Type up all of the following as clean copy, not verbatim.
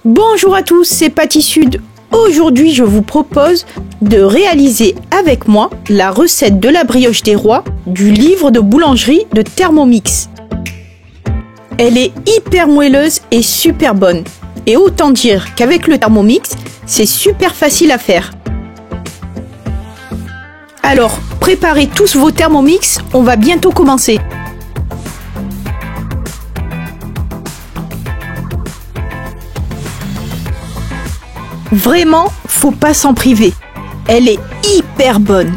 Bonjour à tous, c'est Patty Sud. Aujourd'hui, je vous propose de réaliser avec moi la recette de la brioche des rois du livre de boulangerie de Thermomix. Elle est hyper moelleuse et super bonne. Et autant dire qu'avec le Thermomix, c'est super facile à faire. Alors, préparez tous vos Thermomix, on va bientôt commencer. Vraiment, faut pas s'en priver. Elle est hyper bonne.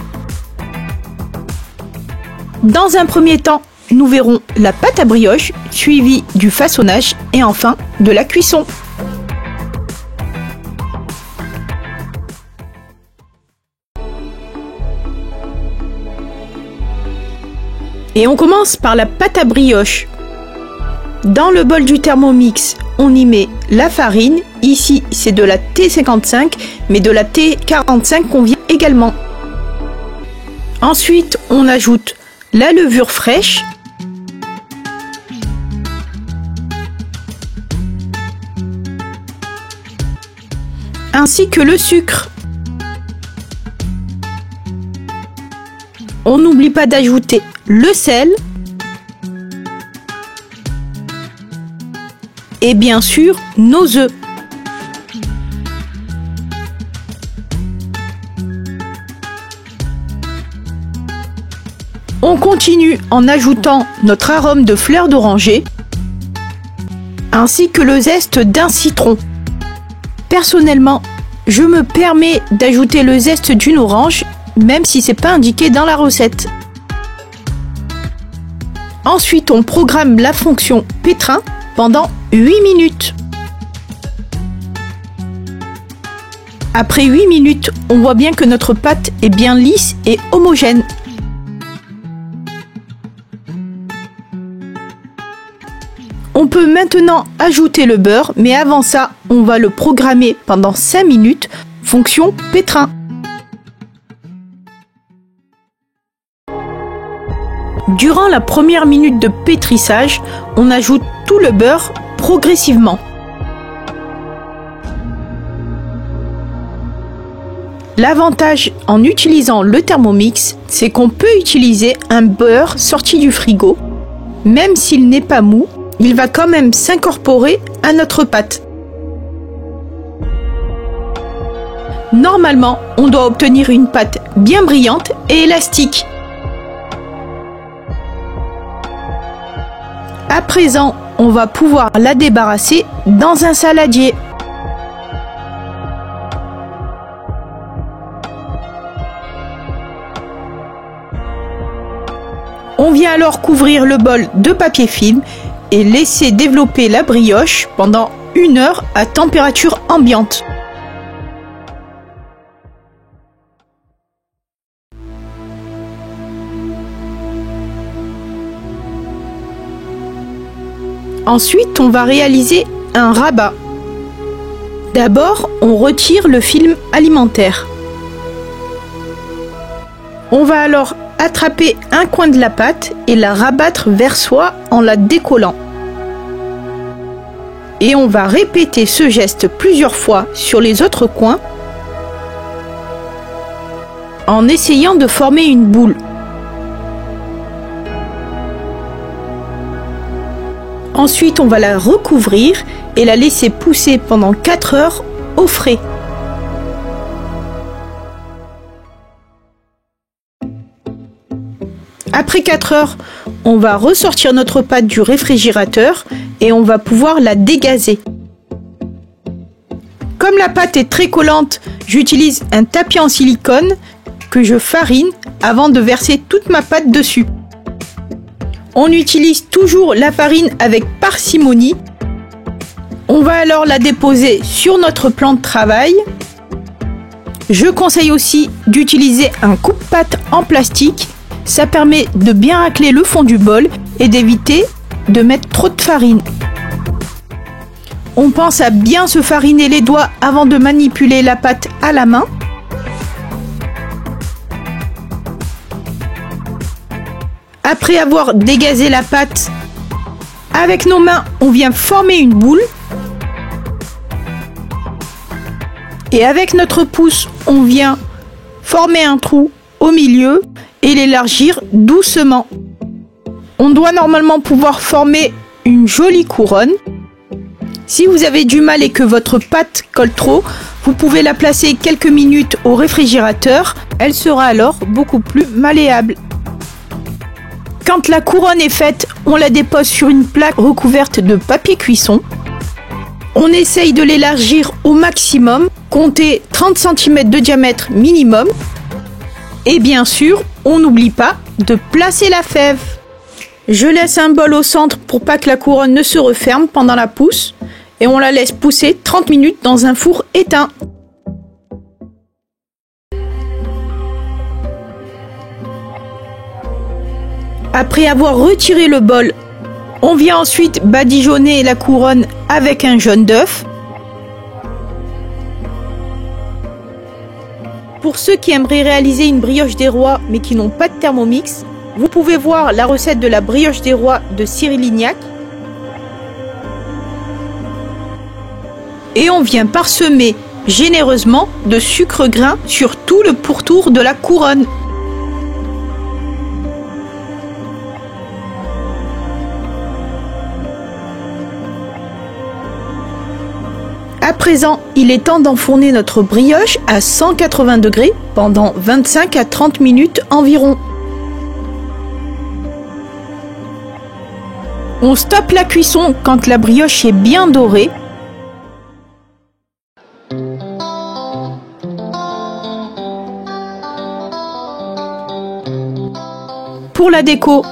Dans un premier temps, nous verrons la pâte à brioche, suivie du façonnage et enfin de la cuisson. Et on commence par la pâte à brioche. Dans le bol du Thermomix, on y met la farine. Ici, c'est de la T55, mais de la T45 convient également. Ensuite, on ajoute la levure fraîche. Ainsi que le sucre. On n'oublie pas d'ajouter le sel. Et bien sûr, nos œufs. On continue en ajoutant notre arôme de fleur d'oranger ainsi que le zeste d'un citron. Personnellement, je me permets d'ajouter le zeste d'une orange, même si c'est pas indiqué dans la recette. Ensuite, on programme la fonction pétrin pendant 8 minutes. Après 8 minutes, on voit bien que notre pâte est bien lisse et homogène. On peut maintenant ajouter le beurre, mais avant ça, on va le programmer pendant 5 minutes, fonction pétrin. Durant la première minute de pétrissage, on ajoute tout le beurre progressivement. L'avantage en utilisant le Thermomix, c'est qu'on peut utiliser un beurre sorti du frigo. Même s'il n'est pas mou, il va quand même s'incorporer à notre pâte. Normalement, on doit obtenir une pâte bien brillante et élastique. À présent, on va pouvoir la débarrasser dans un saladier. On vient alors couvrir le bol de papier film et laisser développer la brioche pendant 1 heure à température ambiante. Ensuite, on va réaliser un rabat. D'abord, on retire le film alimentaire. On va alors attraper un coin de la pâte et la rabattre vers soi en la décollant. Et on va répéter ce geste plusieurs fois sur les autres coins en essayant de former une boule. Ensuite, on va la recouvrir et la laisser pousser pendant 4 heures au frais. Après 4 heures, on va ressortir notre pâte du réfrigérateur et on va pouvoir la dégazer. Comme la pâte est très collante, j'utilise un tapis en silicone que je farine avant de verser toute ma pâte dessus. On utilise toujours la farine avec parcimonie. On va alors la déposer sur notre plan de travail. Je conseille aussi d'utiliser un coupe-pâte en plastique. Ça permet de bien racler le fond du bol et d'éviter de mettre trop de farine. On pense à bien se fariner les doigts avant de manipuler la pâte à la main. Après avoir dégazé la pâte, avec nos mains, on vient former une boule. Et avec notre pouce, on vient former un trou au milieu et l'élargir doucement. On doit normalement pouvoir former une jolie couronne. Si vous avez du mal et que votre pâte colle trop, vous pouvez la placer quelques minutes au réfrigérateur. Elle sera alors beaucoup plus malléable. Quand la couronne est faite, on la dépose sur une plaque recouverte de papier cuisson. On essaye de l'élargir au maximum, comptez 30 cm de diamètre minimum. Et bien sûr, on n'oublie pas de placer la fève. Je laisse un bol au centre pour pas que la couronne ne se referme pendant la pousse. Et on la laisse pousser 30 minutes dans un four éteint. Après avoir retiré le bol, on vient ensuite badigeonner la couronne avec un jaune d'œuf. Pour ceux qui aimeraient réaliser une brioche des rois mais qui n'ont pas de Thermomix, vous pouvez voir la recette de la brioche des rois de Cyril Lignac. Et on vient parsemer généreusement de sucre grain sur tout le pourtour de la couronne. À présent, il est temps d'enfourner notre brioche à 180 degrés pendant 25 à 30 minutes environ. On stoppe la cuisson quand la brioche est bien dorée. Pour la déco,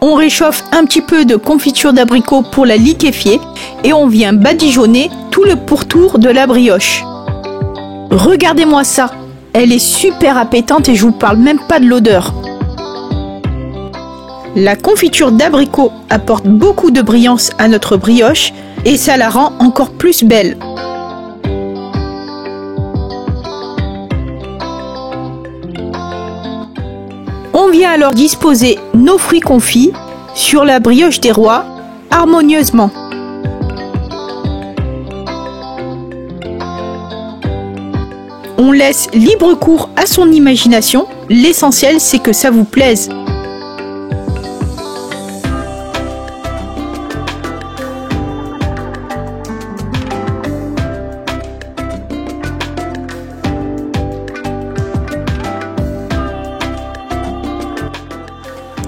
on réchauffe un petit peu de confiture d'abricot pour la liquéfier et on vient badigeonner tout le pourtour de la brioche. Regardez-moi ça, elle est super appétante et je vous parle même pas de l'odeur. La confiture d'abricot apporte beaucoup de brillance à notre brioche et ça la rend encore plus belle. On vient alors disposer nos fruits confits sur la brioche des rois harmonieusement. On laisse libre cours à son imagination, l'essentiel c'est que ça vous plaise.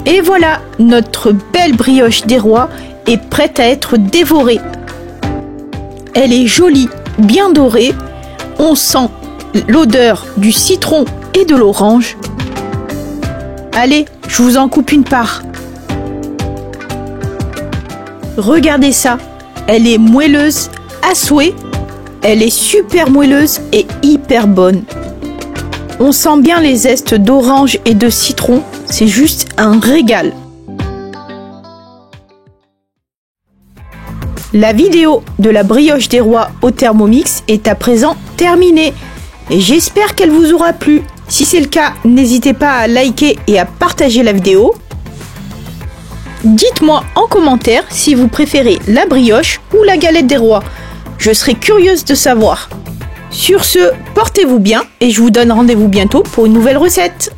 Et voilà, notre belle brioche des rois est prête à être dévorée. Elle est jolie, bien dorée. On sent l'odeur du citron et de l'orange. Allez, je vous en coupe une part. Regardez ça, elle est moelleuse à souhait. Elle est super moelleuse et hyper bonne. On sent bien les zestes d'orange et de citron. C'est juste un régal. La vidéo de la brioche des rois au Thermomix est à présent terminée. Et j'espère qu'elle vous aura plu. Si c'est le cas, n'hésitez pas à liker et à partager la vidéo. Dites-moi en commentaire si vous préférez la brioche ou la galette des rois. Je serai curieuse de savoir. Sur ce, portez-vous bien et je vous donne rendez-vous bientôt pour une nouvelle recette.